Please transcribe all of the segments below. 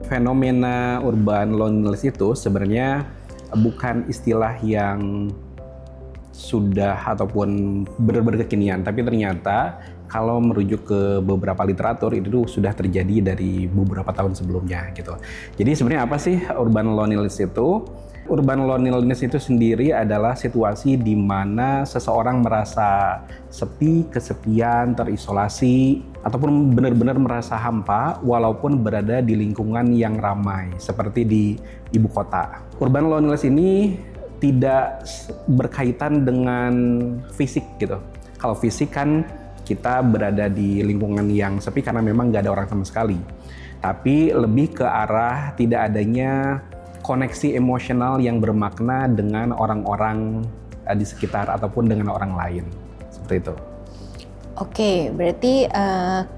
Fenomena urban loneliness itu sebenarnya bukan istilah yang sudah ataupun benar-benar kekinian, tapi ternyata kalau merujuk ke beberapa literatur itu sudah terjadi dari beberapa tahun sebelumnya gitu. Jadi sebenarnya apa sih urban loneliness itu? Urban loneliness itu sendiri adalah situasi di mana seseorang merasa sepi, kesepian, terisolasi, ataupun benar-benar merasa hampa walaupun berada di lingkungan yang ramai, seperti di ibu kota. Urban loneliness ini tidak berkaitan dengan fisik gitu. Kalau fisik kan kita berada di lingkungan yang sepi karena memang nggak ada orang sama sekali. Tapi lebih ke arah tidak adanya koneksi emosional yang bermakna dengan orang-orang di sekitar ataupun dengan orang lain. Seperti itu. Oke, berarti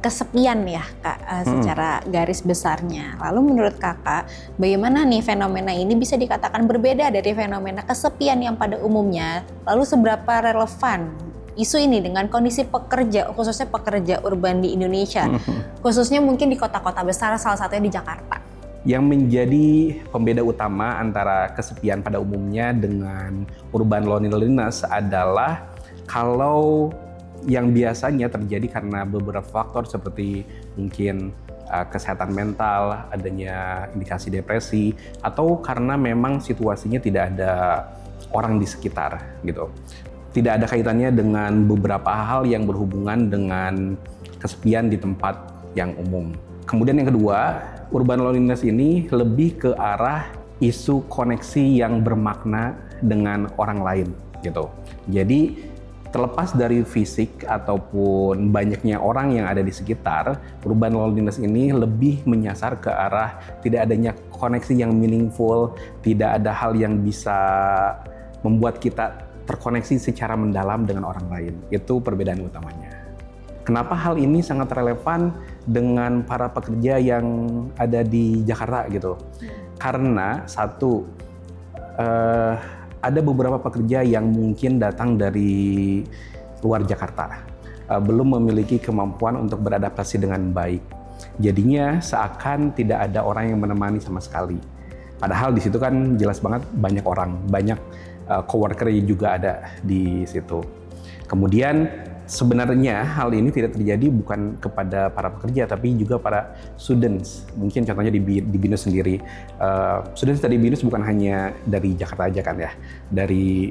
kesepian ya Kak, secara garis besarnya. Lalu menurut Kakak, bagaimana nih fenomena ini bisa dikatakan berbeda dari fenomena kesepian yang pada umumnya? Lalu seberapa relevan isu ini dengan kondisi pekerja, khususnya pekerja urban di Indonesia, khususnya mungkin di kota-kota besar, salah satunya di Jakarta? Yang menjadi pembeda utama antara kesepian pada umumnya dengan urban loneliness adalah kalau yang biasanya terjadi karena beberapa faktor seperti mungkin kesehatan mental, adanya indikasi depresi, atau karena memang situasinya tidak ada orang di sekitar gitu. Tidak ada kaitannya dengan beberapa hal yang berhubungan dengan kesepian di tempat yang umum. Kemudian yang kedua, urban loneliness ini lebih ke arah isu koneksi yang bermakna dengan orang lain gitu. Jadi terlepas dari fisik ataupun banyaknya orang yang ada di sekitar, urban loneliness ini lebih menyasar ke arah tidak adanya koneksi yang meaningful, tidak ada hal yang bisa membuat kita terkoneksi secara mendalam dengan orang lain. Itu perbedaan utamanya. Kenapa hal ini sangat relevan dengan para pekerja yang ada di Jakarta gitu? Karena satu, ada beberapa pekerja yang mungkin datang dari luar Jakarta, belum memiliki kemampuan untuk beradaptasi dengan baik. Jadinya seakan tidak ada orang yang menemani sama sekali. Padahal di situ kan jelas banget banyak orang, banyak coworker juga ada di situ. Kemudian sebenarnya hal ini tidak terjadi bukan kepada para pekerja, tapi juga para students. Mungkin contohnya di BINUS sendiri. Students dari BINUS bukan hanya dari Jakarta aja kan ya, dari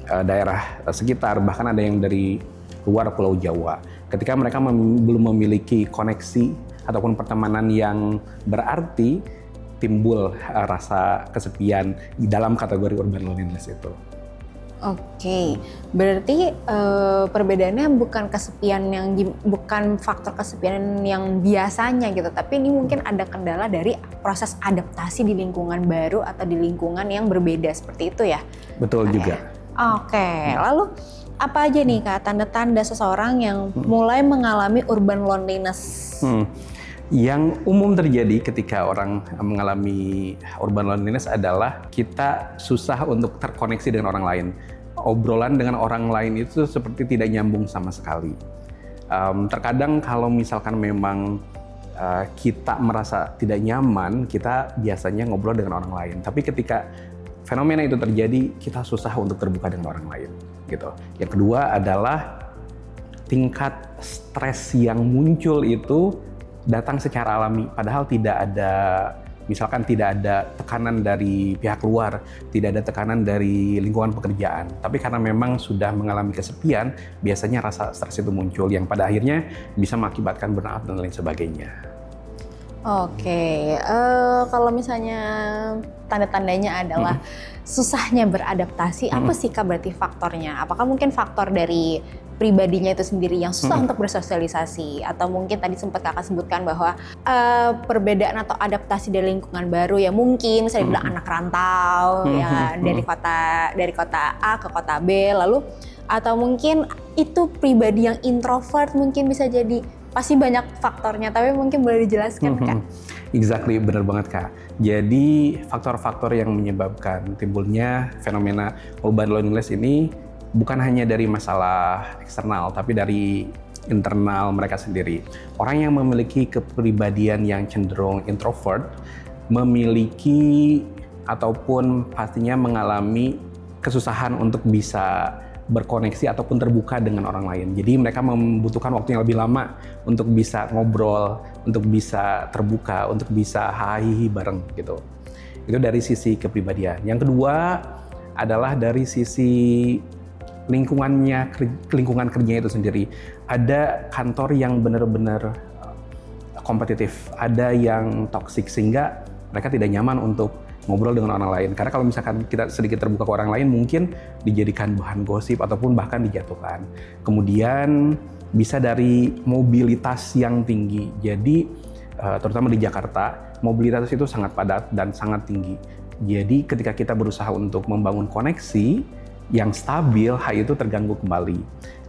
daerah sekitar, bahkan ada yang dari luar Pulau Jawa. Ketika mereka belum memiliki koneksi ataupun pertemanan yang berarti, timbul rasa kesepian di dalam kategori urban loneliness itu. Oke, berarti perbedaannya bukan kesepian bukan faktor kesepian yang biasanya gitu, tapi ini mungkin ada kendala dari proses adaptasi di lingkungan baru atau di lingkungan yang berbeda seperti itu ya? Betul juga. Oke, lalu apa aja nih Kak tanda-tanda seseorang yang mulai mengalami urban loneliness? Yang umum terjadi ketika orang mengalami urban loneliness adalah kita susah untuk terkoneksi dengan orang lain. Obrolan dengan orang lain itu seperti tidak nyambung sama sekali. Terkadang kalau misalkan memang kita merasa tidak nyaman, kita biasanya ngobrol dengan orang lain. Tapi ketika fenomena itu terjadi, kita susah untuk terbuka dengan orang lain. Gitu. Yang kedua adalah tingkat stres yang muncul itu datang secara alami, padahal tidak ada, misalkan tidak ada tekanan dari pihak luar, tidak ada tekanan dari lingkungan pekerjaan, tapi karena memang sudah mengalami kesepian, biasanya rasa stres itu muncul yang pada akhirnya bisa mengakibatkan burnout dan lain sebagainya. Oke, kalau misalnya tanda-tandanya adalah susahnya beradaptasi, apa sih Kak berarti faktornya? Apakah mungkin faktor dari pribadinya itu sendiri yang susah untuk bersosialisasi, atau mungkin tadi sempat Kakak sebutkan bahwa perbedaan atau adaptasi dari lingkungan baru ya, mungkin misalnya bilang anak rantau ya dari kota A ke kota B, lalu atau mungkin itu pribadi yang introvert, mungkin bisa jadi, pasti banyak faktornya, tapi mungkin boleh dijelaskan Kak? Exactly, benar banget Kak. Jadi faktor-faktor yang menyebabkan timbulnya fenomena urban loneliness ini bukan hanya dari masalah eksternal, tapi dari internal mereka sendiri. Orang yang memiliki kepribadian yang cenderung introvert memiliki ataupun pastinya mengalami kesusahan untuk bisa berkoneksi ataupun terbuka dengan orang lain. Jadi mereka membutuhkan waktu yang lebih lama untuk bisa ngobrol, untuk bisa terbuka, untuk bisa hahihi bareng gitu. Itu dari sisi kepribadian. Yang kedua adalah dari sisi lingkungan kerjanya itu sendiri. Ada kantor yang benar-benar kompetitif, ada yang toksik sehingga mereka tidak nyaman untuk ngobrol dengan orang lain. Karena kalau misalkan kita sedikit terbuka ke orang lain, mungkin dijadikan bahan gosip ataupun bahkan dijatuhkan. Kemudian bisa dari mobilitas yang tinggi. Jadi terutama di Jakarta, mobilitas itu sangat padat dan sangat tinggi. Jadi ketika kita berusaha untuk membangun koneksi yang stabil, hal itu terganggu kembali.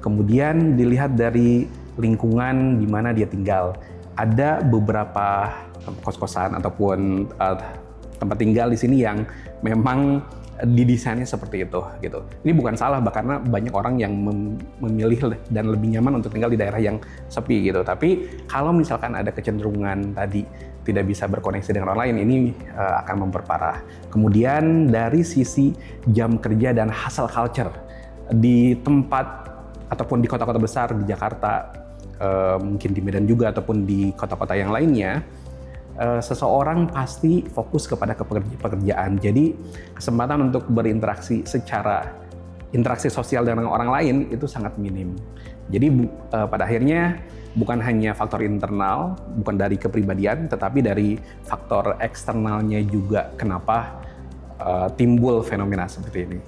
Kemudian dilihat dari lingkungan di mana dia tinggal. Ada beberapa kos-kosan ataupun tempat tinggal di sini yang memang didesainnya seperti itu gitu. Ini bukan salah, karena banyak orang yang memilih dan lebih nyaman untuk tinggal di daerah yang sepi gitu. Tapi kalau misalkan ada kecenderungan tadi tidak bisa berkoneksi dengan orang lain, ini akan memperparah. Kemudian dari sisi jam kerja dan hustle culture di tempat ataupun di kota-kota besar di Jakarta, mungkin di Medan juga ataupun di kota-kota yang lainnya, seseorang pasti fokus kepada pekerjaan. Jadi kesempatan untuk berinteraksi interaksi sosial dengan orang lain itu sangat minim. Jadi pada akhirnya bukan hanya faktor internal, bukan dari kepribadian, tetapi dari faktor eksternalnya juga kenapa timbul fenomena seperti ini.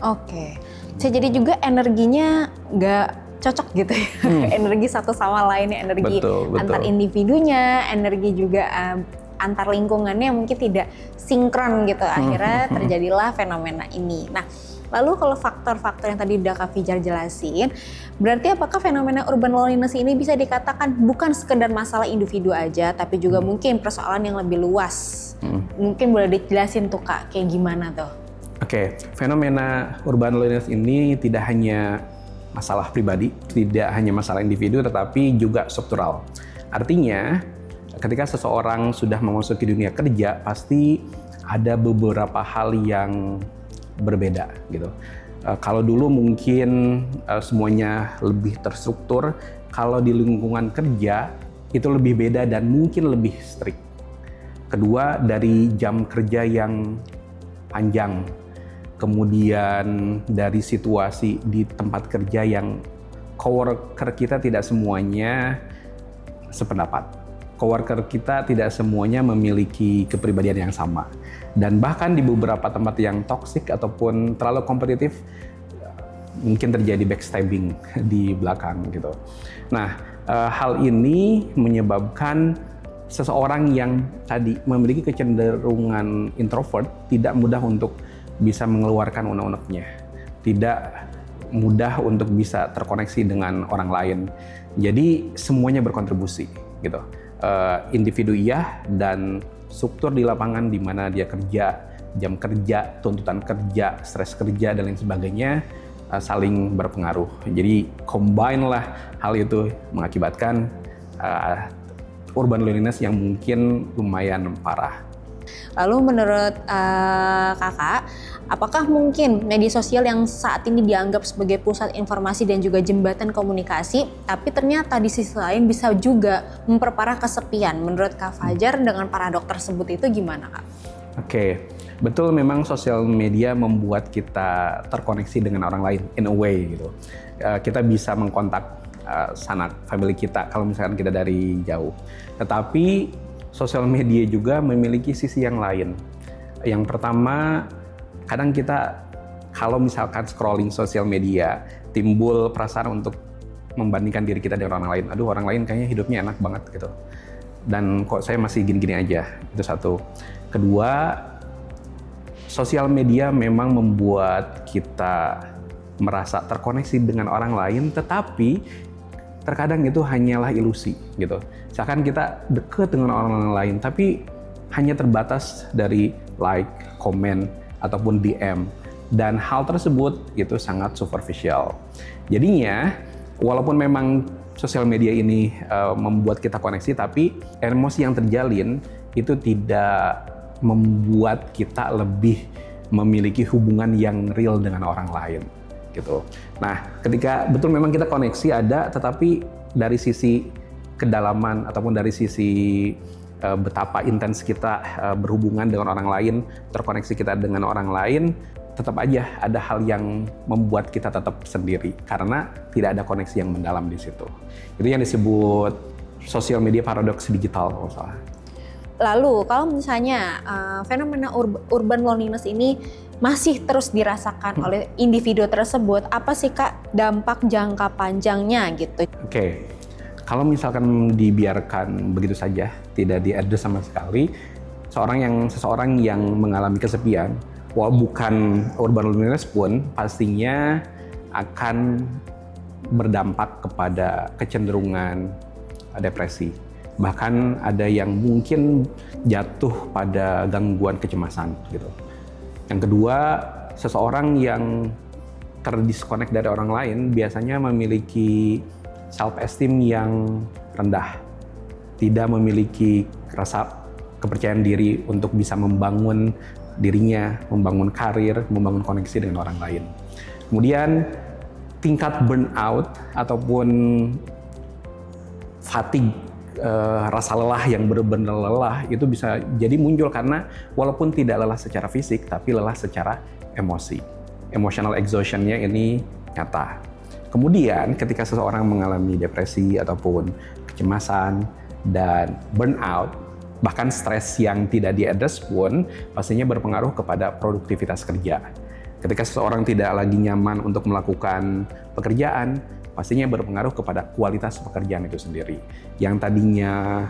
Oke, bisa jadi juga energinya nggak cocok gitu ya. Energi satu sama lainnya, energi betul. Antar individunya, energi juga antar lingkungannya mungkin tidak sinkron gitu. Akhirnya terjadilah fenomena ini. Nah, lalu kalau faktor-faktor yang tadi udah Kak Fijar jelasin, berarti apakah fenomena urban loneliness ini bisa dikatakan bukan sekedar masalah individu aja, tapi juga mungkin persoalan yang lebih luas? Mungkin boleh dijelasin tuh Kak, kayak gimana tuh? Oke, fenomena urban loneliness ini tidak hanya masalah pribadi, tidak hanya masalah individu, tetapi juga struktural. Artinya, ketika seseorang sudah memasuki dunia kerja, pasti ada beberapa hal yang berbeda gitu. Kalau dulu mungkin semuanya lebih terstruktur, kalau di lingkungan kerja itu lebih beda dan mungkin lebih strict. Kedua, dari jam kerja yang panjang. Kemudian dari situasi di tempat kerja yang coworker kita tidak semuanya sependapat. Coworker kita tidak semuanya memiliki kepribadian yang sama. Dan bahkan di beberapa tempat yang toksik ataupun terlalu kompetitif, mungkin terjadi backstabbing di belakang gitu. Nah, hal ini menyebabkan seseorang yang tadi memiliki kecenderungan introvert tidak mudah untuk bisa mengeluarkan unek-uneknya, tidak mudah untuk bisa terkoneksi dengan orang lain. Jadi semuanya berkontribusi gitu. Individu iya, dan struktur di lapangan di mana dia kerja, jam kerja, tuntutan kerja, stres kerja dan lain sebagainya saling berpengaruh. Jadi combine lah hal itu mengakibatkan urban loneliness yang mungkin lumayan parah. Lalu menurut Kakak, apakah mungkin media sosial yang saat ini dianggap sebagai pusat informasi dan juga jembatan komunikasi, tapi ternyata di sisi lain bisa juga memperparah kesepian? Menurut Kak Fajar, dengan paradok tersebut itu gimana Kak? Oke, betul, memang sosial media membuat kita terkoneksi dengan orang lain in a way gitu. Kita bisa mengkontak sanak family kita kalau misalkan kita dari jauh. Tetapi sosial media juga memiliki sisi yang lain. Yang pertama, kadang kita kalau misalkan scrolling sosial media, timbul perasaan untuk membandingkan diri kita dengan orang lain. Aduh, orang lain kayaknya hidupnya enak banget gitu. Dan kok saya masih gini-gini aja. Itu satu. Kedua, sosial media memang membuat kita merasa terkoneksi dengan orang lain, tetapi terkadang itu hanyalah ilusi gitu. Misalkan kita deket dengan orang lain, tapi hanya terbatas dari like, komen, ataupun DM. Dan hal tersebut itu sangat superficial. Jadinya, walaupun memang sosial media ini membuat kita koneksi, tapi emosi yang terjalin itu tidak membuat kita lebih memiliki hubungan yang real dengan orang lain gitu. Nah, ketika betul memang kita koneksi ada, tetapi dari sisi kedalaman ataupun dari sisi betapa intens kita berhubungan dengan orang lain, terkoneksi kita dengan orang lain, tetap aja ada hal yang membuat kita tetap sendiri karena tidak ada koneksi yang mendalam di situ. Itu yang disebut social media paradox digital kalau salah. Lalu kalau misalnya fenomena urban loneliness ini masih terus dirasakan oleh individu tersebut, apa sih Kak dampak jangka panjangnya gitu? Oke, kalau misalkan dibiarkan begitu saja, tidak diadres sama sekali, seseorang yang mengalami kesepian, bukan urban loneliness pun pastinya akan berdampak kepada kecenderungan depresi. Bahkan ada yang mungkin jatuh pada gangguan kecemasan gitu. Yang kedua, seseorang yang terdisconnect dari orang lain biasanya memiliki self-esteem yang rendah. Tidak memiliki rasa kepercayaan diri untuk bisa membangun dirinya, membangun karir, membangun koneksi dengan orang lain. Kemudian tingkat burnout ataupun fatigue, rasa lelah yang benar-benar lelah itu bisa jadi muncul karena walaupun tidak lelah secara fisik tapi lelah secara emosi. Emotional exhaustion-nya ini nyata. Kemudian ketika seseorang mengalami depresi ataupun kecemasan dan burnout, bahkan stres yang tidak diadres pun pastinya berpengaruh kepada produktivitas kerja. Ketika seseorang tidak lagi nyaman untuk melakukan pekerjaan, pastinya berpengaruh kepada kualitas pekerjaan itu sendiri. Yang tadinya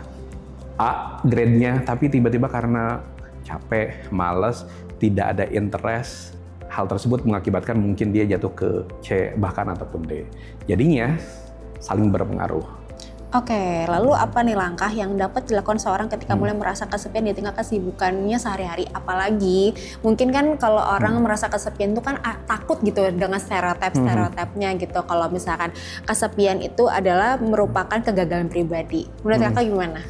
A grade-nya, tapi tiba-tiba karena capek, malas, tidak ada interest, hal tersebut mengakibatkan mungkin dia jatuh ke C bahkan ataupun D. Jadinya saling berpengaruh. Oke, lalu apa nih langkah yang dapat dilakukan seorang ketika mulai merasa kesepian di tengah kesibukannya sehari-hari? Apalagi mungkin kan kalau orang merasa kesepian itu kan takut gitu dengan stereotipnya gitu. Kalau misalkan kesepian itu adalah merupakan kegagalan pribadi. Menurut Kakak gimana?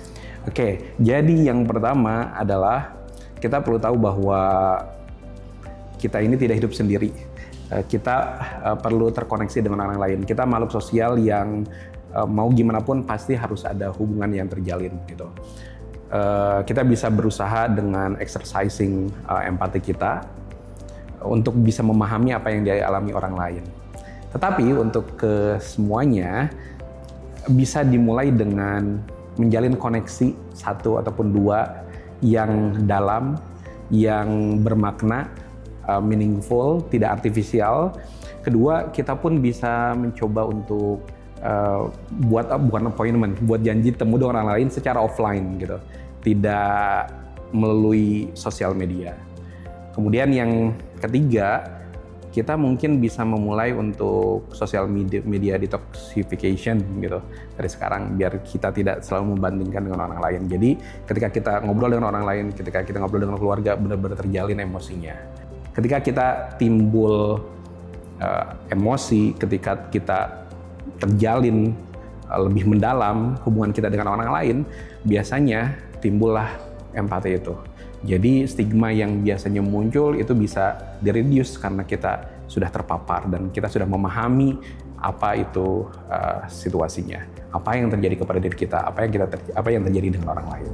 Oke, jadi yang pertama adalah kita perlu tahu bahwa kita ini tidak hidup sendiri. Kita perlu terkoneksi dengan orang lain. Kita makhluk sosial yang mau gimana pun pasti harus ada hubungan yang terjalin gitu. Kita bisa berusaha dengan exercising empati kita untuk bisa memahami apa yang dialami orang lain. Tetapi untuk semuanya bisa dimulai dengan menjalin koneksi satu ataupun dua yang dalam, yang bermakna, meaningful, tidak artifisial. Kedua, kita pun bisa mencoba untuk bukan appointment, buat janji temu dengan orang lain secara offline gitu, tidak melalui sosial media. Kemudian yang ketiga, kita mungkin bisa memulai untuk sosial media detoxification gitu dari sekarang, biar kita tidak selalu membandingkan dengan orang lain. Jadi ketika kita ngobrol dengan orang lain, ketika kita ngobrol dengan keluarga, benar-benar terjalin emosinya. Ketika kita timbul emosi, ketika kita terjalin lebih mendalam hubungan kita dengan orang lain, biasanya timbullah empati itu. Jadi stigma yang biasanya muncul itu bisa direduce karena kita sudah terpapar dan kita sudah memahami apa itu situasinya, apa yang terjadi kepada diri kita, apa yang terjadi dengan orang lain.